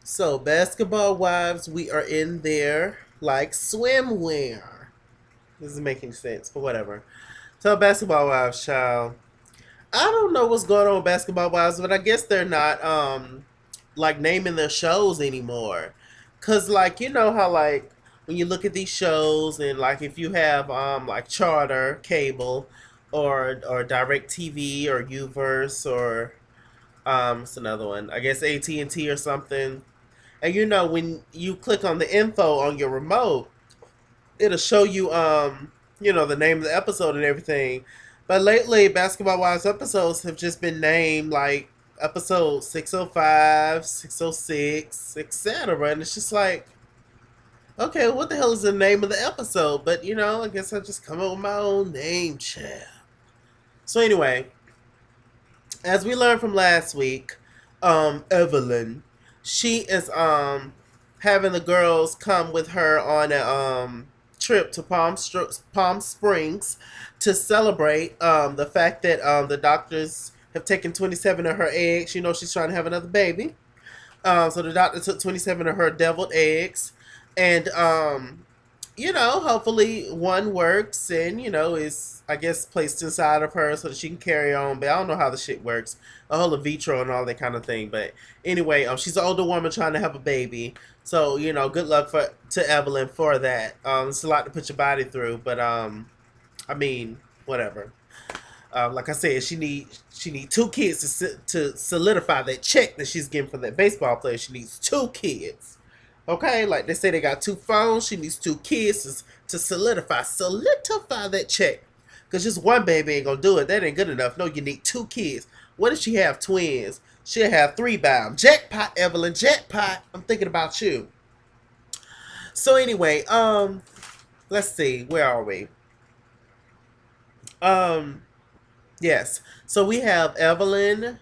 So, basketball wives, we are in there like swimwear. This is making sense, but whatever. So, basketball wives, child. I don't know what's going on with basketball wives, but I guess they're not like naming their shows anymore. Cause like you know how like when you look at these shows and like if you have like Charter cable or Direct TV or Uverse or it's another one. I guess AT&T or something. And you know when you click on the info on your remote, it'll show you the name of the episode and everything. But lately Basketball Wives episodes have just been named like episode 605, 606, etc. And it's just like, okay, what the hell is the name of the episode? But I guess I just come up with my own name, child. So anyway, as we learned from last week, Evelyn, she is having the girls come with her on a trip to Palm Springs to celebrate the fact that the doctors have taken 27 of her eggs. She's trying to have another baby. So the doctor took 27 of her deviled eggs, and hopefully one works and is I guess placed inside of her so that she can carry on. But I don't know how the shit works, a whole in vitro and all that kind of thing. But anyway, she's an older woman trying to have a baby, so good luck to Evelyn for that. It's a lot to put your body through, but I mean, whatever. Like I said, she need two kids to solidify that check that she's getting from that baseball player. She needs two kids. Okay, like they say, they got two phones. She needs two kids to solidify that check. Cause just one baby ain't gonna do it. That ain't good enough. No, you need two kids. What if she have twins? She'll have three by them. Jackpot, Evelyn. Jackpot. I'm thinking about you. So anyway, let's see. Where are we? Um, yes. So we have Evelyn,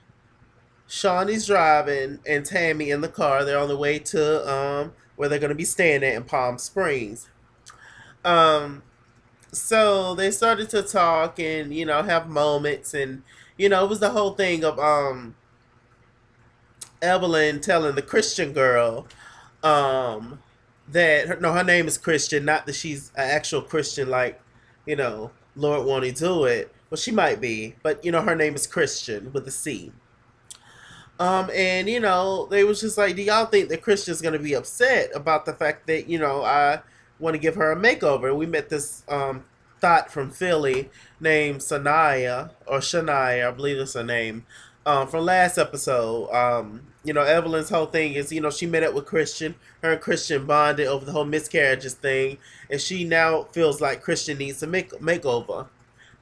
Shawnee's driving, and Tammy in the car. They're on the way to where they're gonna be staying at in Palm Springs. Um, so they started to talk and have moments, and it was the whole thing of Evelyn telling the Christian girl um that her name is Christian, not that she's an actual Christian like Lord won't he do it. Well, she might be, but her name is Christian with a C. And they was just like, do y'all think that Christian's gonna be upset about the fact that I want to give her a makeover? We met this thought from Philly named Sanaya or Shania, I believe it's her name, from last episode. Evelyn's whole thing is she met up with Christian. Her and Christian bonded over the whole miscarriages thing, and she now feels like Christian needs a makeover,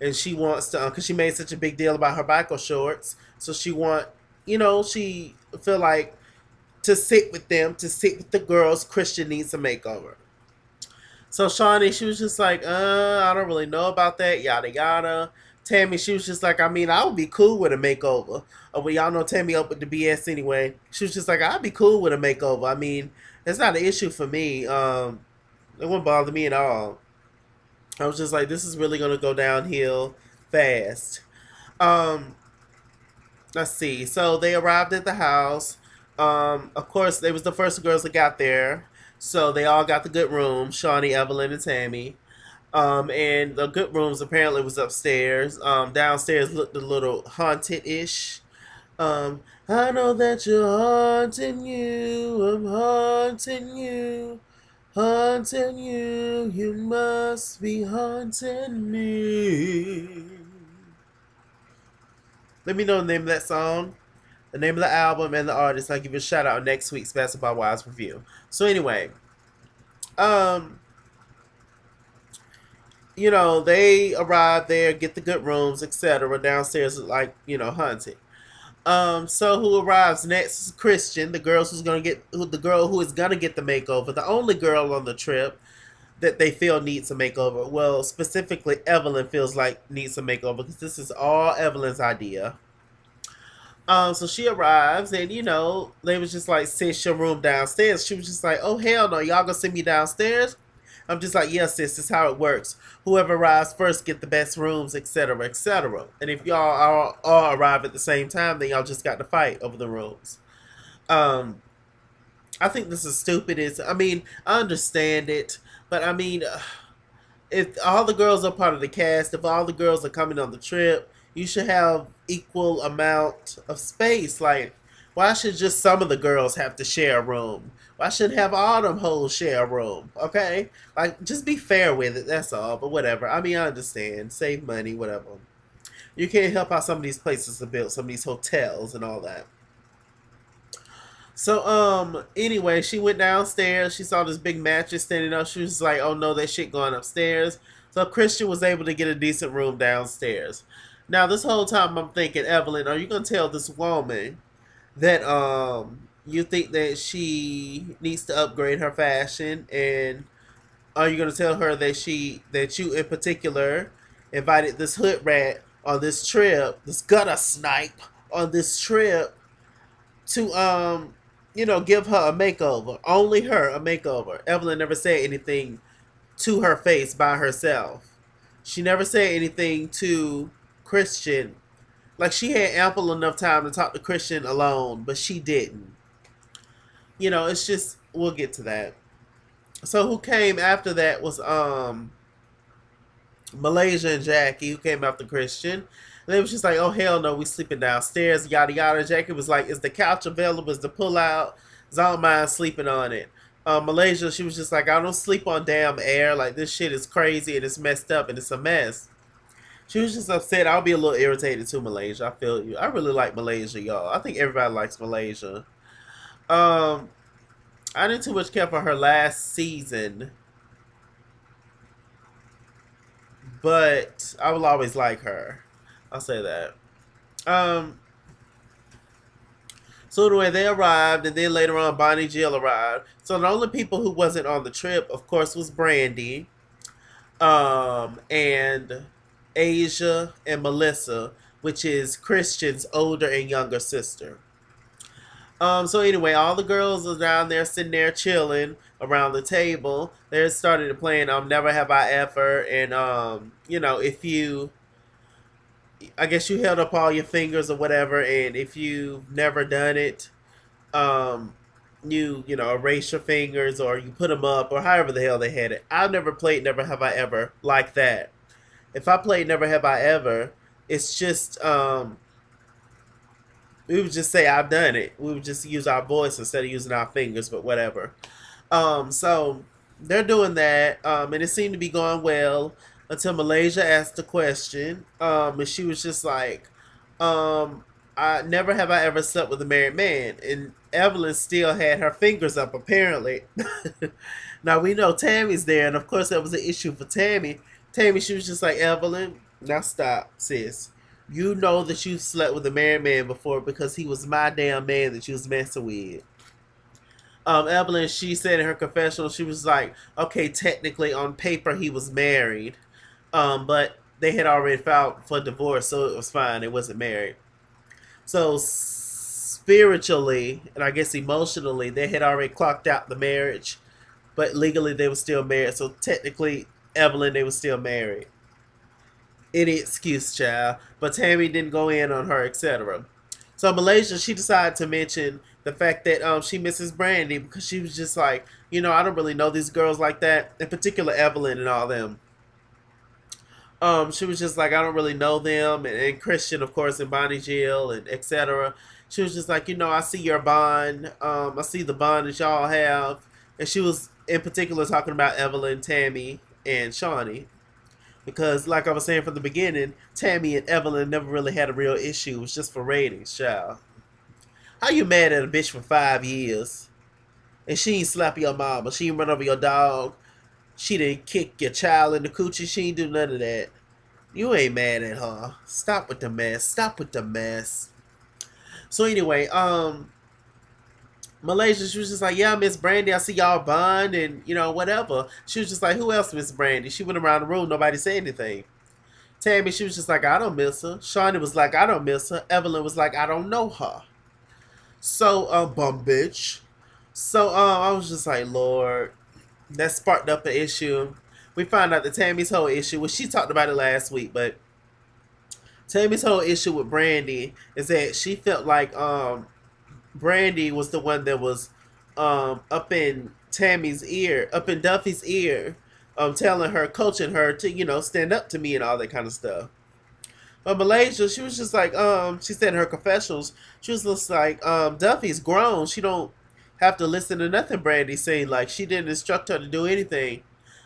and she wants to because she made such a big deal about her biker shorts, so she feel like to sit with them, to sit with the girls. Christian needs a makeover. So Shawnee, she was just like, I don't really know about that, yada yada. Tammy, she was just like, I mean, I would be cool with a makeover. Well, y'all know Tammy up with the BS anyway. She was just like, I'd be cool with a makeover. I mean, it's not an issue for me. It wouldn't bother me at all. I was just like, this is really gonna go downhill fast. Um, let's see. So they arrived at the house. Of course, they was the first girls that got there. So they all got the good room, Shawnee, Evelyn, and Tammy. And the good rooms apparently was upstairs. Downstairs looked a little haunted-ish. I know that you're haunting you. I'm haunting you. Haunting you. You must be haunting me. Let me know the name of that song, the name of the album, and the artist. I'll give you a shout out next week's Basketball Wives review. So anyway, um, they arrive there, get the good rooms, etc. Downstairs, like haunted. So who arrives next is Christian, the girl who is gonna get the makeover, the only girl on the trip that they feel needs a makeover. Well, specifically, Evelyn feels like needs a makeover because this is all Evelyn's idea. So she arrives, and they was just like, sis, your room downstairs. She was just like, oh hell no, y'all gonna send me downstairs? I'm just like, yes, sis, this is how it works. Whoever arrives first get the best rooms, etc., etc. And if y'all all arrive at the same time, then y'all just got to fight over the rooms. Um, I think this is stupid. I mean, I understand it, but I mean, if all the girls are part of the cast, if all the girls are coming on the trip, you should have equal amount of space. Like, why should just some of the girls have to share a room? Why shouldn't have all them hoes share a room? Okay, like just be fair with it. That's all. But whatever. I mean, I understand. Save money, whatever. You can't help how some of these places are built, some of these hotels and all that. So anyway, she went downstairs. She saw this big mattress standing up. She was like, "Oh no, that shit going upstairs." So Christian was able to get a decent room downstairs. Now this whole time I'm thinking, Evelyn, are you gonna tell this woman that you think that she needs to upgrade her fashion, and are you gonna tell her that you in particular invited this hood rat on this trip, this gutter snipe on this trip to give her a makeover, only her a makeover. Evelyn never said anything to her face by herself. She never said anything to Christian. Like, she had ample enough time to talk to Christian alone, but she didn't. It's just, we'll get to that. So who came after that was Malaysia and Jackie, who came after Christian. And they was just like, "Oh hell no, we sleeping downstairs, yada yada." Jackie was like, "Is the couch available? Is the pull out? Cause I don't mind sleeping on it." Malaysia, she was just like, "I don't sleep on damn air. Like, this shit is crazy and it's messed up and it's a mess." She was just upset. I'll be a little irritated too, Malaysia. I feel you. I really like Malaysia, y'all. I think everybody likes Malaysia. Um, I didn't too much care for her last season, but I will always like her. I'll say that. Um, so anyway, they arrived, and then later on, Bonnie Jill arrived. So the only people who wasn't on the trip, of course, was Brandy, and Asia and Melissa, which is Christian's older and younger sister. So anyway, all the girls are down there sitting there chilling around the table. They started playing Never Have I Ever, and if you, I guess you held up all your fingers or whatever, and if you've never done it, um, you erase your fingers or you put them up or however the hell they had it. I've never played Never Have I Ever like that. If I played Never Have I Ever, it's just we would just say I've done it. We would just use our voice instead of using our fingers, but whatever. So they're doing that, and it seemed to be going well until Malaysia asked a question, and she was just like, "I never have I ever slept with a married man," and Evelyn still had her fingers up apparently. Now we know Tammy's there, and of course that was an issue for Tammy. Tammy, she was just like, "Evelyn, now stop, sis. You know that you slept with a married man before because he was my damn man that you was messing with." Evelyn, she said in her confessional, she was like, "Okay, technically on paper he was married, but they had already filed for divorce, so it was fine. It wasn't married." So spiritually and I guess emotionally, they had already clocked out the marriage, but legally they were still married. So technically, Evelyn, they were still married. Any excuse, child. But Tammy didn't go in on her, etc. So Malaysia, she decided to mention the fact that she misses Brandy because she was just like, I don't really know these girls like that. In particular, Evelyn and all them. She was just like, I don't really know them, and Christian, of course, and Bonnie Jill, and etc. She was just like, I see your bond. I see the bond that y'all have, and she was in particular talking about Evelyn, Tammy, and Shawnee. Because, like I was saying from the beginning, Tammy and Evelyn never really had a real issue. It was just for ratings, child. How you mad at a bitch for 5 years? And she ain't slap your mama. She ain't run over your dog. She didn't kick your child in the coochie. She ain't do none of that. You ain't mad at her. Stop with the mess. Stop with the mess. So anyway, Malaysia, she was just like, "Yeah, Miss Brandy, I see y'all bond and, whatever." She was just like, "Who else, Miss Brandy?" She went around the room. Nobody said anything. Tammy, she was just like, "I don't miss her." Shawnee was like, "I don't miss her." Evelyn was like, "I don't know her." So, bum bitch. So, I was just like, Lord, that sparked up an issue. We found out that Tammy's whole issue, well, she talked about it last week, but Tammy's whole issue with Brandy is that she felt like Brandy was the one that was up in Tammy's ear, up in Duffy's ear, telling her, coaching her to, stand up to me and all that kind of stuff. But Malaysia, she was just like, she said in her confessionals, she was just like, Duffy's grown. She don't have to listen to nothing Brandy saying. Like, she didn't instruct her to do anything.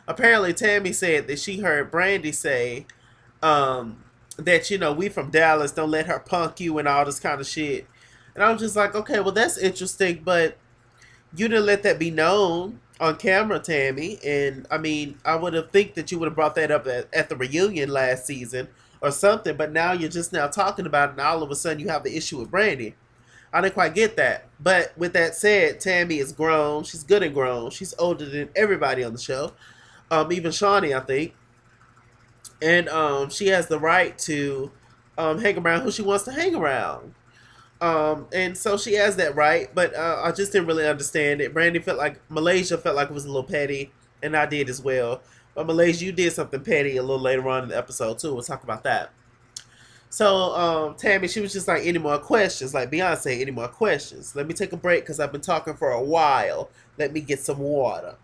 Apparently, Tammy said that she heard Brandy say, that, we from Dallas, don't let her punk you and all this kind of shit. And I was just like, okay, well, that's interesting, but you didn't let that be known on camera, Tammy. And I mean, I would have think that you would have brought that up at the reunion last season or something. But now you're just now talking about it, and all of a sudden you have the issue with Brandy. I didn't quite get that. But with that said, Tammy is grown. She's good and grown. She's older than everybody on the show, even Shawnee, I think. And she has the right to hang around who she wants to hang around. And so she has that right, but I just didn't really understand it. Brandy felt like, Malaysia felt like it was a little petty, and I did as well. But Malaysia, you did something petty a little later on in the episode too. We'll talk about that. So Tammy, she was just like, any more questions? Like Beyonce, any more questions? Let me take a break because I've been talking for a while. Let me get some water.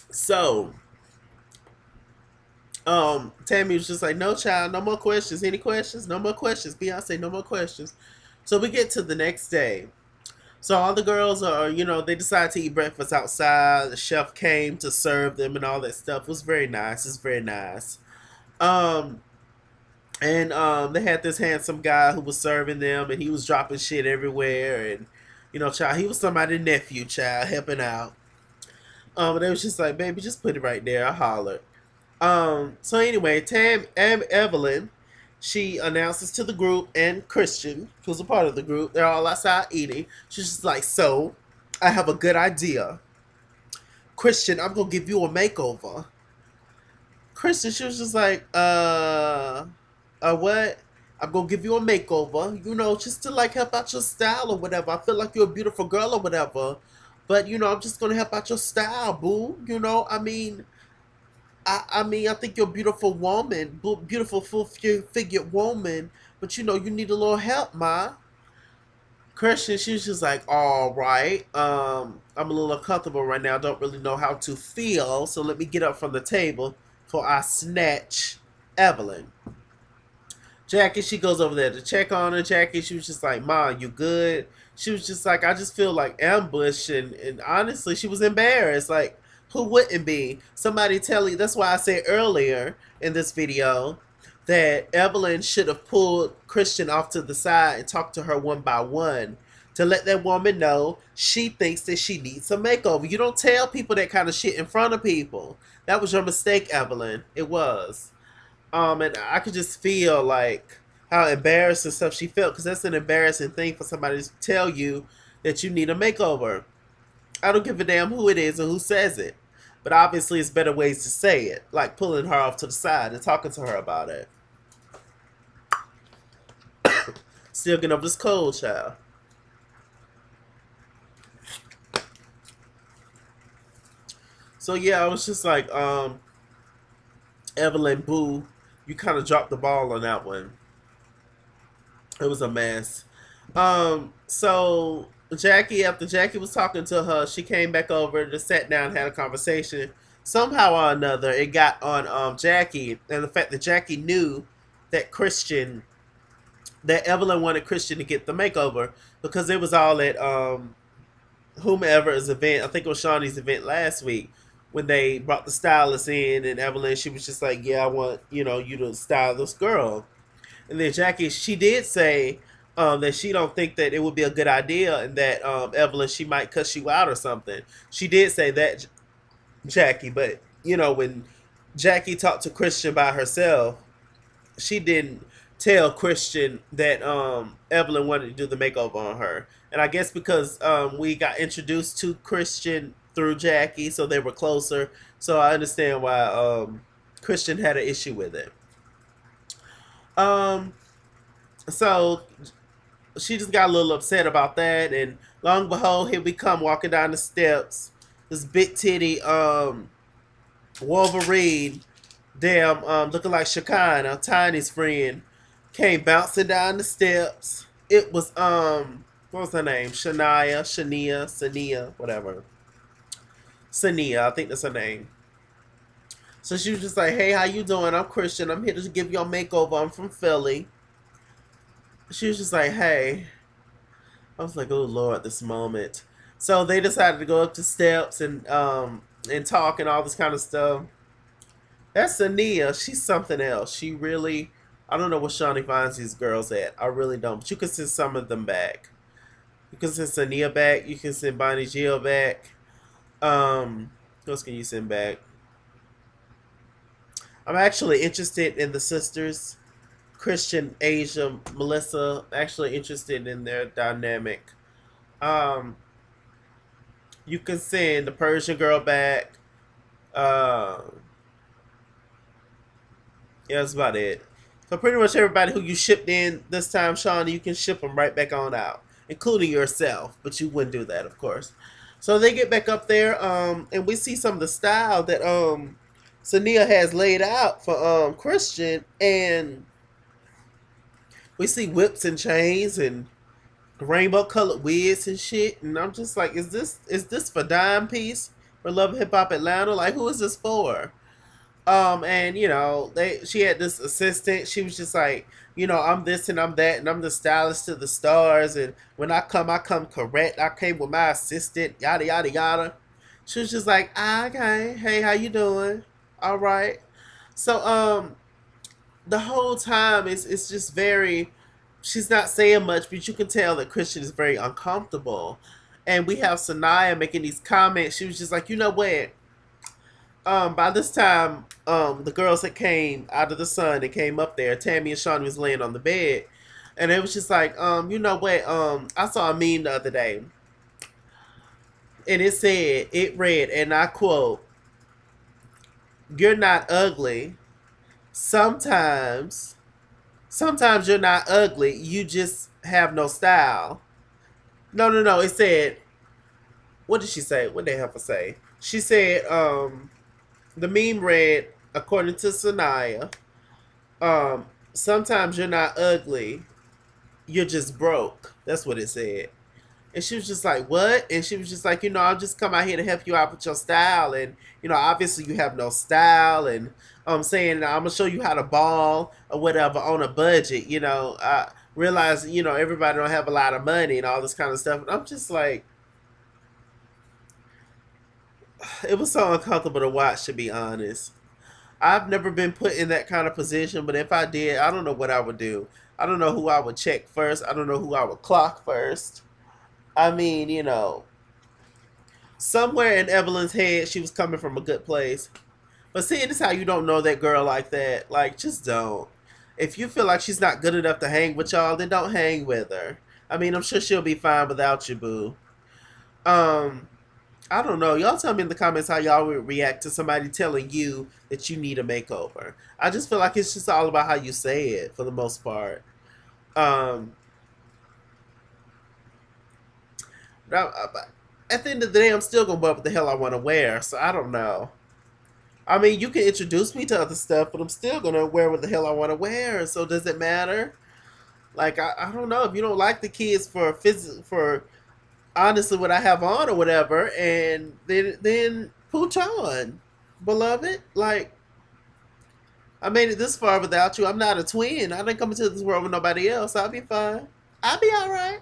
So, Tammy was just like, no, child, no more questions. Any questions? No more questions. Beyonce, no more questions. So we get to the next day. So all the girls are, they decide to eat breakfast outside. The chef came to serve them and all that stuff. It was very nice. It's very nice. Um, and they had this handsome guy who was serving them, and he was dropping shit everywhere. And, child, he was somebody's nephew, child, helping out. And they was just like, baby, just put it right there. I hollered. So anyway, Evelyn, she announces to the group, and Christian, who's a part of the group, they're all outside eating. She's just like, so, I have a good idea. Christian, I'm going to give you a makeover. Christian, she was just like, what? I'm going to give you a makeover, just to like help out your style or whatever. I feel like you're a beautiful girl or whatever. But, I'm just going to help out your style, boo. I mean, I think you're a beautiful woman, beautiful full-figured woman, but you need a little help, ma. Christian, she was just like, all right, I'm a little uncomfortable right now. I don't really know how to feel, so let me get up from the table before I snatch Evelyn. Jackie, she goes over there to check on her. Jackie, she was just like, ma, you good? She was just like, I just feel like ambushed, and honestly, she was embarrassed. Like, who wouldn't be? Somebody tell you. That's why I said earlier in this video that Evelyn should have pulled Christian off to the side and talked to her one by one to let that woman know she thinks that she needs a makeover. You don't tell people that kind of shit in front of people. That was your mistake, Evelyn. It was. And I could just feel like how embarrassed and stuff she felt, because that's an embarrassing thing for somebody to tell you that you need a makeover. I don't give a damn who it is or who says it. But obviously it's better ways to say it, like pulling her off to the side and talking to her about it. Still getting over this cold, child. So yeah, I was just like, Evelyn, boo, you kind of dropped the ball on that one. It was a mess. So Jackie, after Jackie was talking to her, she came back over, just sat down, and had a conversation. Somehow or another, it got on Jackie, and the fact that Jackie knew that that Evelyn wanted Christian to get the makeover, because it was all at whomever's event. I think it was Shawnee's event last week, when they brought the stylist in, and Evelyn, she was just like, yeah, I want you to style this girl. And then Jackie, she did say that she don't think that it would be a good idea, and that Evelyn, she might cuss you out or something. She did say that, Jackie, but when Jackie talked to Christian by herself, she didn't tell Christian that Evelyn wanted to do the makeover on her. And I guess because we got introduced to Christian through Jackie, so they were closer. So I understand why Christian had an issue with it. So she just got a little upset about that, and long and behold, here we come walking down the steps. this big titty Wolverine, damn looking like Shekinah, Tiny's friend, came bouncing down the steps. It was what was her name? Shania, whatever. Sania, I think that's her name. So she was just like, "Hey, how you doing? I'm Christian. I'm here to give you a makeover. I'm from Philly." She was just like, "Hey." I was like, "Oh Lord, this moment." So they decided to go up the steps and talk and all this kind of stuff. That's Ania. She's something else. She really, I don't know what Shawnee finds these girls at. I really don't. But you can send some of them back. You can send Ania back. You can send Bonnie Jill back. Who else can you send back? I'm actually interested in the sisters, Christian, Asia, Melissa. Actually interested in their dynamic. Um, you can send the Persian girl back. Uh, yeah, that's about it. So pretty much everybody who you shipped in this time, Sean, you can ship them right back on out, including yourself. But you wouldn't do that, of course. So they get back up there, and we see some of the style that Sania has laid out for Christian, and we see whips and chains and rainbow colored wigs and shit. And I'm just like, is this for Dime Piece for Love and Hip Hop Atlanta? Like, who is this for? And she had this assistant. She was just like, I'm this and I'm that, and I'm the stylist to the stars. And when I come correct. I came with my assistant, yada yada yada. She was just like, okay, hey, how you doing? All right. So the whole time it's just very. She's not saying much, but you can tell that Christian is very uncomfortable. And we have Sanaya making these comments. She was just like, you know what? By this time, the girls that came out of the sun and came up there, Tammy and Sean was laying on the bed, and it was just like, you know what? I saw a meme the other day, and it read, and I quote, "You're not ugly. Sometimes, sometimes you're not ugly. You just have no style." No, no, no. It said, what did she say? What did they have to say? She said, the meme read, according to Sanaya, sometimes you're not ugly, you're just broke. That's what it said. And she was just like, what? And she was just like, I'll just come out here to help you out with your style. And, obviously you have no style. And I'm saying, I'm going to show you how to ball or whatever on a budget. I realize, everybody don't have a lot of money and all this kind of stuff. And I'm just like, it was so uncomfortable to watch, to be honest. I've never been put in that kind of position, but if I did, I don't know what I would do. I don't know who I would check first. I don't know who I would clock first. I mean, somewhere in Evelyn's head, she was coming from a good place. But see, this is how you don't know that girl like that. Like, just don't. If you feel like she's not good enough to hang with y'all, then don't hang with her. I mean, I'm sure she'll be fine without you, boo. Um, I don't know. Y'all tell me in the comments how y'all would react to somebody telling you that you need a makeover. I just feel like it's just all about how you say it for the most part. Um, at the end of the day, I'm still gonna wear what the hell I want to wear. So I don't know. I mean, you can introduce me to other stuff, but I'm still gonna wear what the hell I want to wear. So does it matter? Like I don't know if you don't like the kids for honestly what I have on or whatever, and then pooch on, beloved. Like I made it this far without you. I'm not a twin. I didn't come into this world with nobody else. I'll be fine. I'll be all right.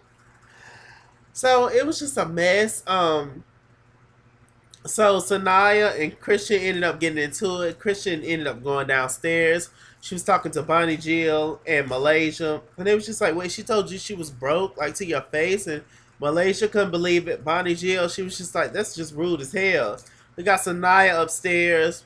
So it was just a mess. So Sanaya and Christian ended up getting into it. Christian ended up going downstairs. She was talking to Bonnie Jill and Malaysia, and it was just like, wait, she told you she was broke, like to your face, and Malaysia couldn't believe it. Bonnie Jill, she was just like, that's just rude as hell. We got Sanaya upstairs,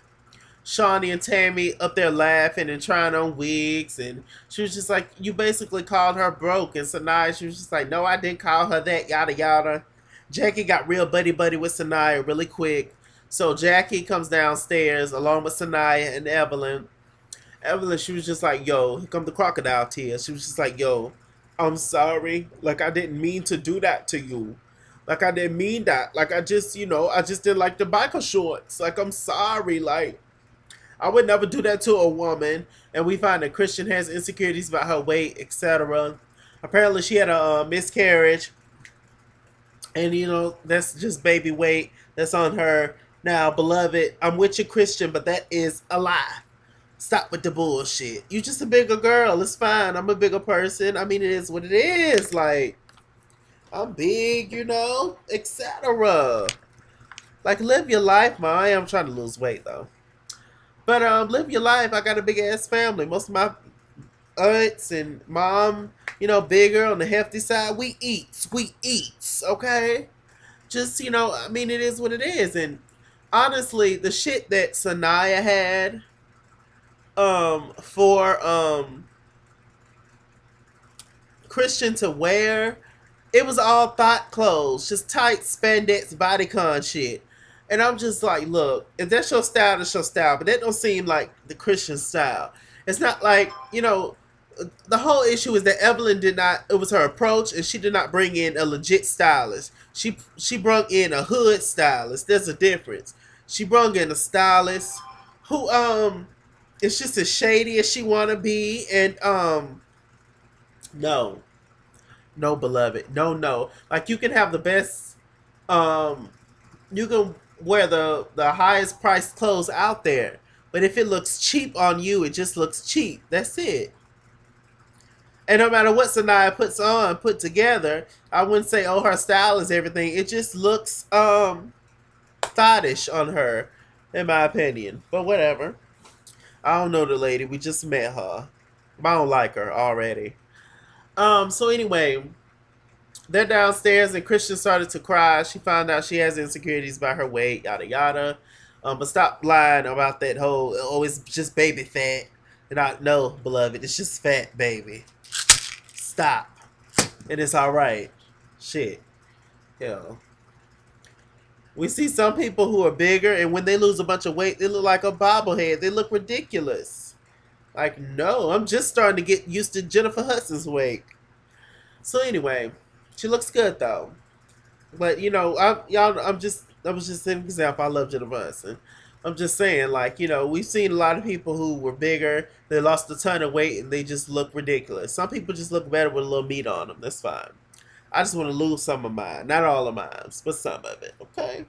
Shawnee and Tammy up there laughing and trying on wigs, and she was just like, you basically called her broke, and Sanaya, she was just like, no, I didn't call her that, yada yada. Jackie got real buddy with Sanaya really quick. So Jackie comes downstairs along with Sanaya and Evelyn. Evelyn, she was just like, yo, here come the crocodile tears. She was just like, yo, I'm sorry. Like, I didn't mean to do that to you. Like I didn't mean that. Like I just, I just didn't like the biker shorts. Like I'm sorry. Like I would never do that to a woman. And we find that Christian has insecurities about her weight, etc. Apparently, she had a miscarriage, and that's just baby weight that's on her. Now, beloved, I'm with you, Christian, but that is a lie. Stop with the bullshit. You just a bigger girl. It's fine. I'm a bigger person. I mean, it is what it is. Like, I'm big, etc. Like, live your life, man. I am trying to lose weight, though. But live your life. I got a big ass family. Most of my aunts and mom, bigger on the hefty side. We eats, okay? Just, I mean, it is what it is. And honestly, the shit that Sanaya had for Christian to wear, it was all thought clothes, just tight spandex bodycon shit. And I'm just like, look, if that's your style, that's your style. But that don't seem like the Christian style. It's not like, the whole issue is that Evelyn did not, it was her approach, and she did not bring in a legit stylist. She brought in a hood stylist. There's a difference. She brought in a stylist who is just as shady as she wanna be, and no. No, beloved. No, no. Like you can have the best you can wear the highest priced clothes out there. But if it looks cheap on you, it just looks cheap. That's it. And no matter what Sanaya put together, I wouldn't say, oh, her style is everything. It just looks thottish on her, in my opinion. But whatever. I don't know the lady. We just met her. I don't like her already. So anyway, they're downstairs and Christian started to cry. She found out she has insecurities about her weight, yada yada. But stop lying about that whole, oh, it's just baby fat. And I know, beloved, it's just fat, baby. Stop. And it's alright. Shit. We see some people who are bigger, and when they lose a bunch of weight, they look like a bobblehead. They look ridiculous. Like, no, I'm just starting to get used to Jennifer Hudson's weight. So anyway, she looks good though. But that was just an example. I love Jennifer Hudson. I'm just saying, like, we've seen a lot of people who were bigger, they lost a ton of weight, and they just look ridiculous. Some people just look better with a little meat on them. That's fine. I just want to lose some of mine. Not all of mine, but some of it. Okay.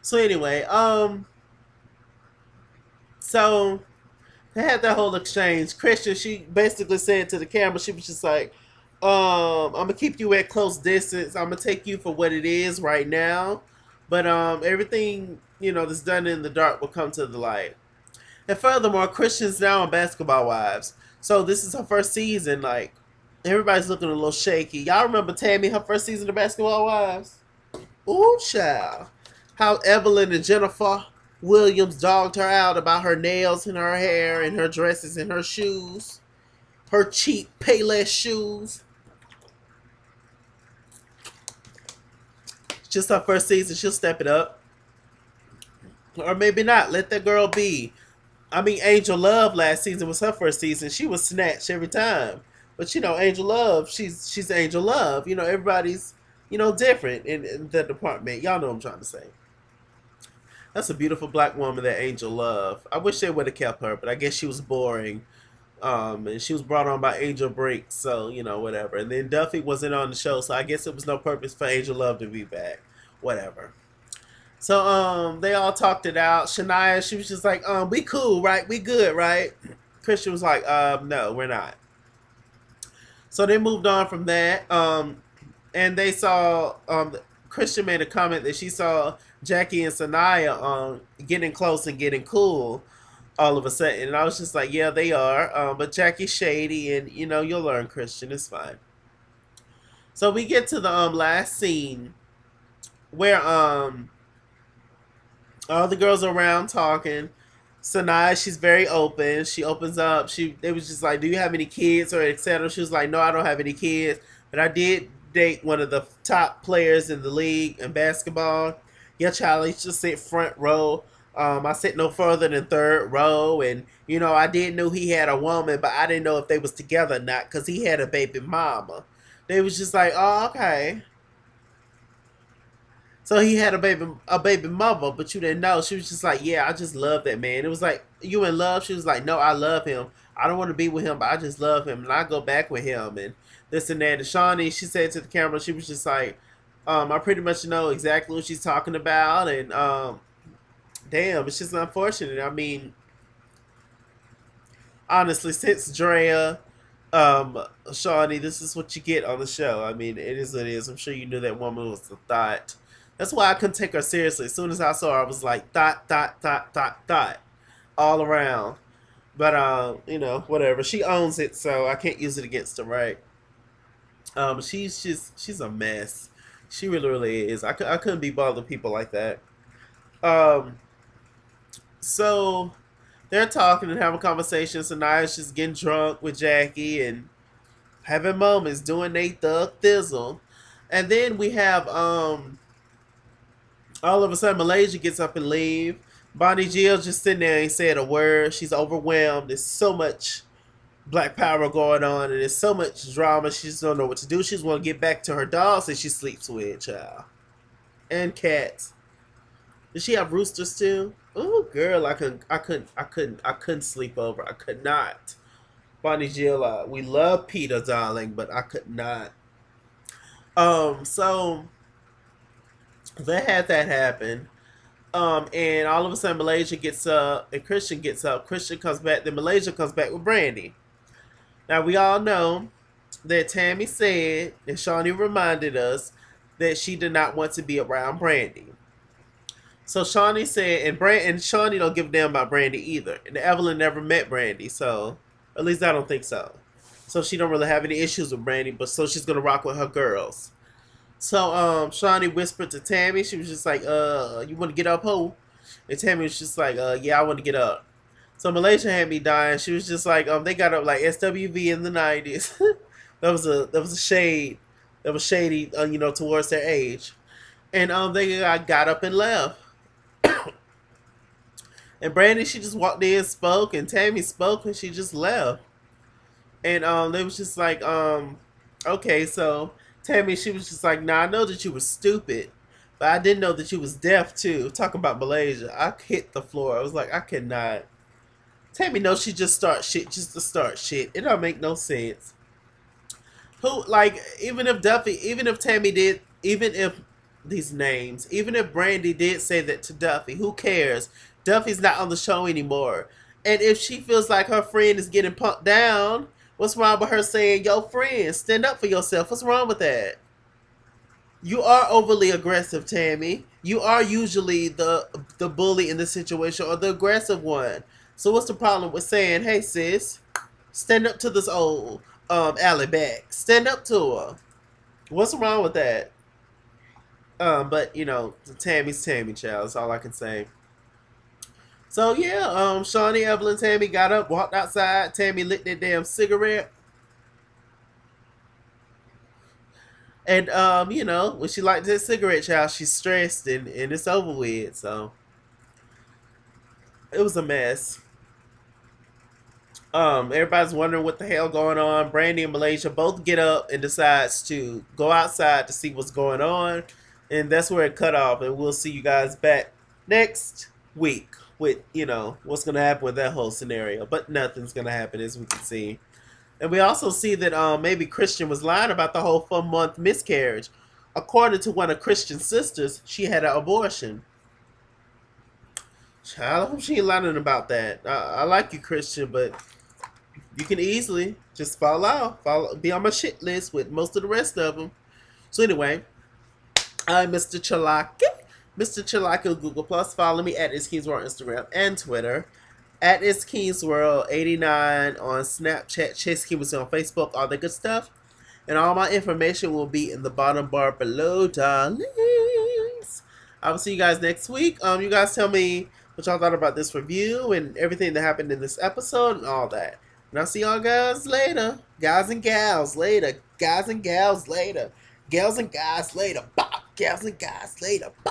So anyway, so they had that whole exchange. Christian, she basically said to the camera, she was just like, I'm gonna keep you at close distance. I'm gonna take you for what it is right now. But everything, that's done in the dark will come to the light. And furthermore, Christian's now on Basketball Wives. So this is her first season, like, everybody's looking a little shaky. Y'all remember Tammy, her first season of Basketball Wives? Ooh, child. How Evelyn and Jennifer Williams dogged her out about her nails and her hair and her dresses and her shoes. Her cheap Payless shoes. Just her first season, she'll step it up. Or maybe not. Let that girl be. I mean, Angel Love last season was her first season. She was snatched every time. But Angel Love, she's Angel Love. Everybody's, different in the department. Y'all know what I'm trying to say. That's a beautiful black woman, that Angel Love. I wish they would have kept her, but I guess she was boring. And she was brought on by Angel Brink, so, whatever. And then Duffy wasn't on the show, so I guess it was no purpose for Angel Love to be back. Whatever. So, they all talked it out. Shania, she was just like, we cool, right? We good, right? Christian was like, no, we're not. So they moved on from that. And they saw, Christian made a comment that she saw Jackie and Sanaya getting close and getting cool all of a sudden. And I was just like, yeah, they are. But Jackie's shady, and, you'll learn, Christian. It's fine. So we get to the last scene where all the girls are around talking. Sanaya, she's very open. She opens up. They was just like, do you have any kids or etc. She was like, no, I don't have any kids. But I did date one of the top players in the league in basketball. Yeah, Charlie, just sit front row. I sit no further than third row. And, I did know he had a woman, but I didn't know if they was together or not because he had a baby mama. They was just like, oh, okay. So he had a baby mother, but you didn't know. She was just like, yeah, I just love that man. It was like, you in love? She was like, no, I love him. I don't want to be with him, but I just love him, and I go back with him, and this and that. And Shawnee, she said to the camera, she was just like, I pretty much know exactly what she's talking about, and damn, it's just unfortunate. I mean, honestly, since Drea, Shawnee, this is what you get on the show. I mean, it is what it is. I'm sure you knew that woman was a thought. That's why I couldn't take her seriously. As soon as I saw her, I was like, dot, dot, dot, dot, dot, all around. But, whatever. She owns it, so I can't use it against her, right? She's a mess. She really, really is. I couldn't be bothered with people like that. Um, so they're talking and having conversations. So Nia's just getting drunk with Jackie and having moments doing they thug thizzle. And then we have all of a sudden Malaysia gets up and leave. Bonnie Jill's just sitting there, ain't said a word. She's overwhelmed. There's so much black power going on, and there's so much drama. She just don't know what to do. She just want to get back to her dogs that she sleeps with, child, and cats. Does she have roosters too? Oh, girl, I couldn't sleep over. I could not. Bonnie Jill, we love Peter, darling, but I could not. So they had that happen. And all of a sudden Malaysia gets up and Christian gets up. Christian comes back, then Malaysia comes back with Brandy. Now we all know that Tammy said, and Shawnee reminded us, that she did not want to be around Brandy. So Shawnee said, and Shawnee don't give a damn about Brandy either. And Evelyn never met Brandy, so at least I don't think so. So she don't really have any issues with Brandy, but so she's gonna rock with her girls. So Shawnee whispered to Tammy. She was just like, you want to get up, ho? And Tammy was just like, yeah, I want to get up. So Malaysia had me dying. She was just like, they got up like SWV in the 90s. that was a shade. That was shady, towards their age. And they got up and left. And Brandy, she just walked in, spoke, and Tammy spoke, and she just left. And they was just like, okay, so Tammy, she was just like, nah, I know that you were stupid, but I didn't know that you was deaf too. Talk about Malaysia. I hit the floor. I was like, I cannot. Tammy knows she just start shit just to start shit. It don't make no sense. Who, like, even if Tammy did, even if these names, even if Brandy did say that to Duffy, who cares? Duffy's not on the show anymore. And if she feels like her friend is getting punked down, what's wrong with her saying, yo, friend, stand up for yourself? What's wrong with that? You are overly aggressive, Tammy. You are usually the bully in this situation, or the aggressive one. So what's the problem with saying, hey, sis, stand up to this old alley back. Stand up to her. What's wrong with that? But, Tammy's Tammy, child. That's all I can say. So, yeah, Shawnee, Evelyn, Tammy got up, walked outside. Tammy lit that damn cigarette. And, when she lights that cigarette, child, she's stressed and it's over with. So, it was a mess. Everybody's wondering what the hell going on. Brandy and Malaysia both get up and decides to go outside to see what's going on. And that's where it cut off. And we'll see you guys back next week with, what's going to happen with that whole scenario. But nothing's going to happen, as we can see. And we also see that maybe Christian was lying about the whole 4-month miscarriage. According to one of Christian's sisters, she had an abortion. Child, I hope she ain't lying about that. I like you, Christian, but you can easily just fall out. Be on my shit list with most of the rest of them. So anyway, I'm Mr. Chalaki. Mr. Chalaki Google Plus. Follow me at ITSKINGWORLD Instagram and Twitter. At ITSKINGWORLD89 on Snapchat. Chase Kimbers on Facebook. All that good stuff. And all my information will be in the bottom bar below, darlings. I will see you guys next week. You guys tell me what y'all thought about this review and everything that happened in this episode and all that. And I'll see y'all guys later. Guys and gals later. Guys and gals later. Gals and guys later. Bye. Gals and guys later. Bye.